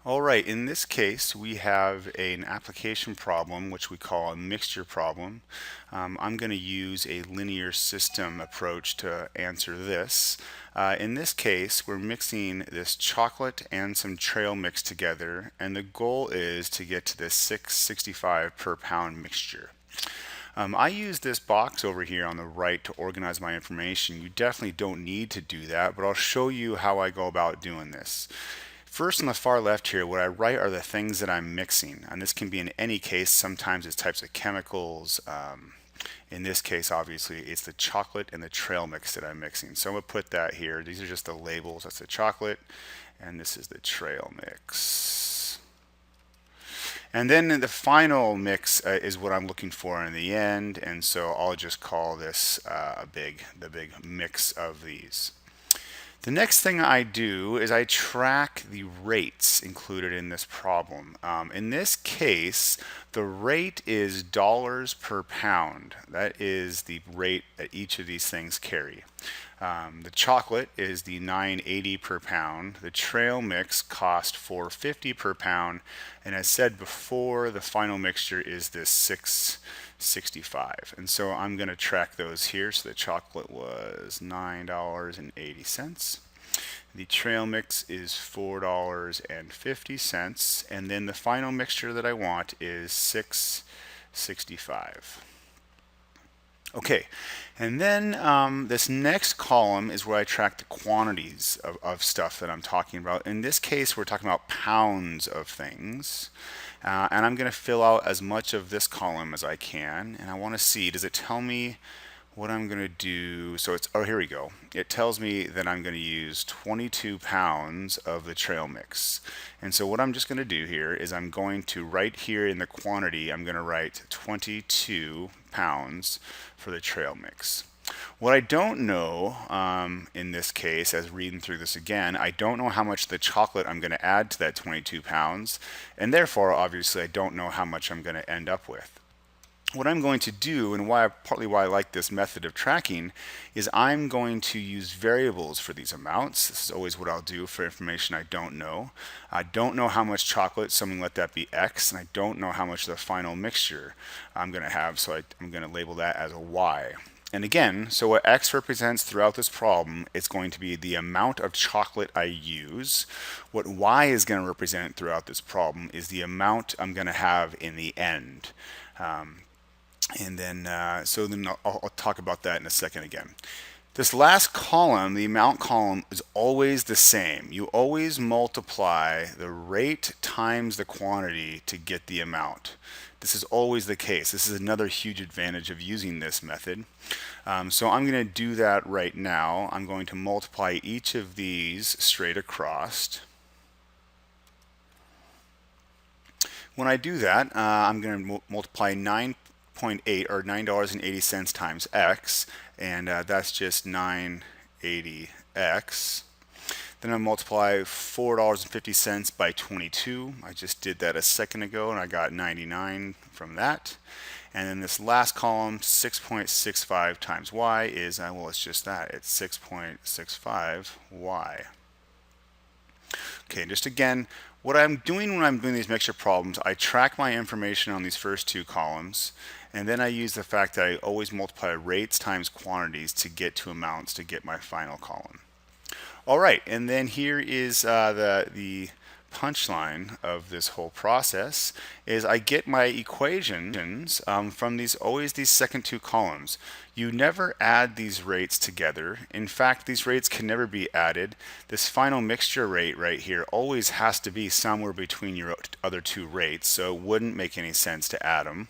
All right, in this case, we have an application problem, which we call a mixture problem. I'm going to use a linear system approach to answer this. In this case, we're mixing this chocolate and some trail mix together, and the goal is to get to this 665 per pound mixture. I use this box over here on the right to organize my information. You definitely don't need to do that, but I'll show you how I go about doing this. First, on the far left here, what I write are the things that I'm mixing, and this can be in any case. Sometimes it's types of chemicals. In this case, obviously, it's the chocolate and the trail mix that I'm mixing. So I'm going to put that here. These are just the labels. That's the chocolate, and this is the trail mix. And then the final mix is what I'm looking for in the end, and so I'll just call this the big mix of these. The next thing I do is I track the rates included in this problem. In this case, the rate is dollars per pound. That is the rate that each of these things carry. The chocolate is the 9.80 per pound. The trail mix cost 4.50 per pound. And as said before, the final mixture is this 6.65. And so I'm going to track those here. So the chocolate was $9.80. The trail mix is $4.50. And then the final mixture that I want is 6.65. Okay, and then this next column is where I track the quantities of stuff that I'm talking about. In this case, we're talking about pounds of things. And I'm going to fill out as much of this column as I can. And I want to see, does it tell me what I'm going to do? So it's, oh, here we go. It tells me that I'm going to use 22 pounds of the trail mix. And so what I'm just going to do here is I'm going to write here in the quantity, I'm going to write 22 pounds for the trail mix. What I don't know in this case, as reading through this again, I don't know how much the chocolate I'm going to add to that 22 pounds, and therefore, obviously, I don't know how much I'm going to end up with. What I'm going to do, and partly why I like this method of tracking, is I'm going to use variables for these amounts. This is always what I'll do for information I don't know. I don't know how much chocolate, so I'm going to let that be X, and I don't know how much the final mixture I'm going to have, so I'm going to label that as a Y. And again, so what X represents throughout this problem, it's going to be the amount of chocolate I use. What Y is going to represent throughout this problem is the amount I'm going to have in the end. And then I'll talk about that in a second again. This last column, the amount column, is always the same. You always multiply the rate times the quantity to get the amount. This is always the case. This is another huge advantage of using this method. So I'm going to do that right now. I'm going to multiply each of these straight across. When I do that, I'm going to multiply 9.8 or $9.80 times X, and that's just 980X. Then I multiply $4.50 by 22. I just did that a second ago and I got 99 from that. And then this last column, 6.65 times Y is, well, it's just that. It's 6.65Y. Okay, just again, what I'm doing when I'm doing these mixture problems, I track my information on these first two columns, and then I use the fact that I always multiply rates times quantities to get to amounts to get my final column. All right, and then here is the punchline of this whole process is I get my equations from always these second two columns. You never add these rates together. In fact, these rates can never be added. This final mixture rate right here always has to be somewhere between your other two rates, so it wouldn't make any sense to add them.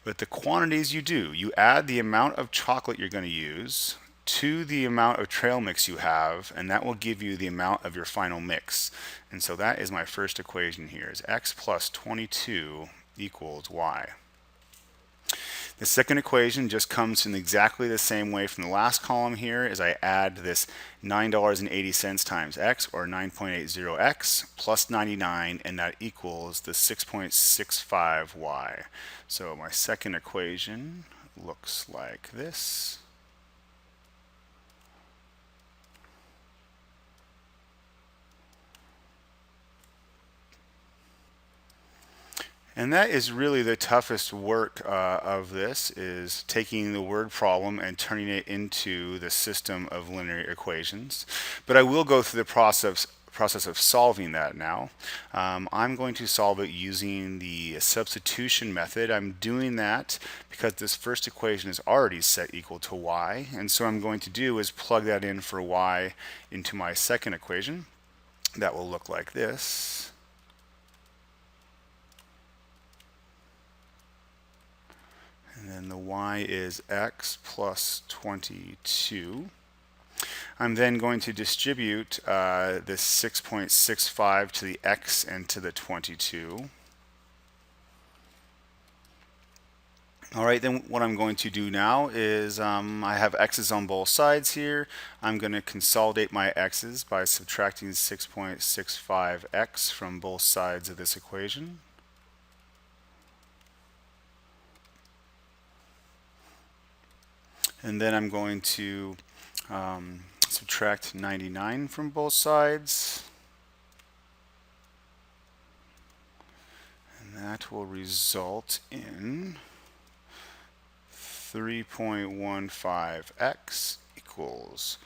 But the quantities you do, you add the amount of chocolate you're going to use to the amount of trail mix you have, and that will give you the amount of your final mix. And so that is my first equation here, is X plus 22 equals Y. The second equation just comes in exactly the same way from the last column here, as I add this $9.80 times X, or 9.80X, plus 99, and that equals the 6.65Y. So my second equation looks like this. And that is really the toughest work of this, is taking the word problem and turning it into the system of linear equations. But I will go through the process of solving that now. I'm going to solve it using the substitution method. I'm doing that because this first equation is already set equal to y, and so what I'm going to do is plug that in for y into my second equation. That will look like this. And then the y is x plus 22. I'm then going to distribute this 6.65 to the x and to the 22. All right, then what I'm going to do now is I have x's on both sides here. I'm going to consolidate my x's by subtracting 6.65x from both sides of this equation. And then I'm going to subtract 99 from both sides. And that will result in 3.15x equals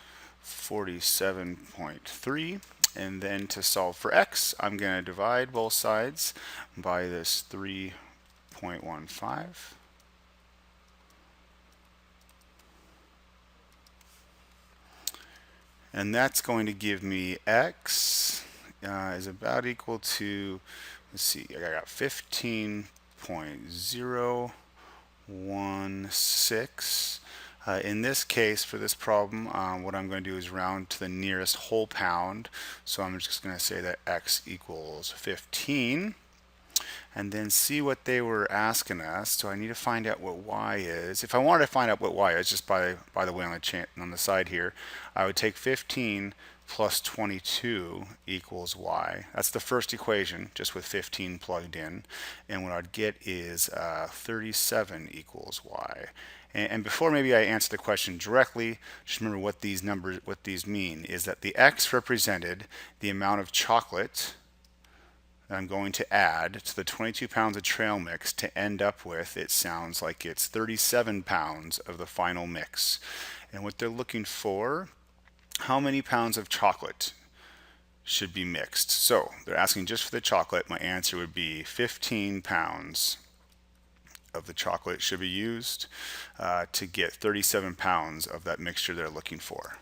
47.3. And then to solve for x, I'm going to divide both sides by this 3.15. And that's going to give me x is about equal to, let's see, I got 15.016. In this case, for this problem, what I'm going to do is round to the nearest whole pound. So I'm just going to say that x equals 15. And then see what they were asking us. So I need to find out what y is. If I wanted to find out what y is, just by the way on the side here, I would take 15 plus 22 equals y. That's the first equation, just with 15 plugged in. And what I'd get is 37 equals y. And before maybe I answer the question directly, just remember what these numbers, what these mean, is that the x represented the amount of chocolate that I'm going to add to the 22 pounds of trail mix to end up with, it sounds like it's 37 pounds of the final mix. And what they're looking for, how many pounds of chocolate should be mixed? So they're asking just for the chocolate. My answer would be 15 pounds of the chocolate should be used to get 37 pounds of that mixture they're looking for.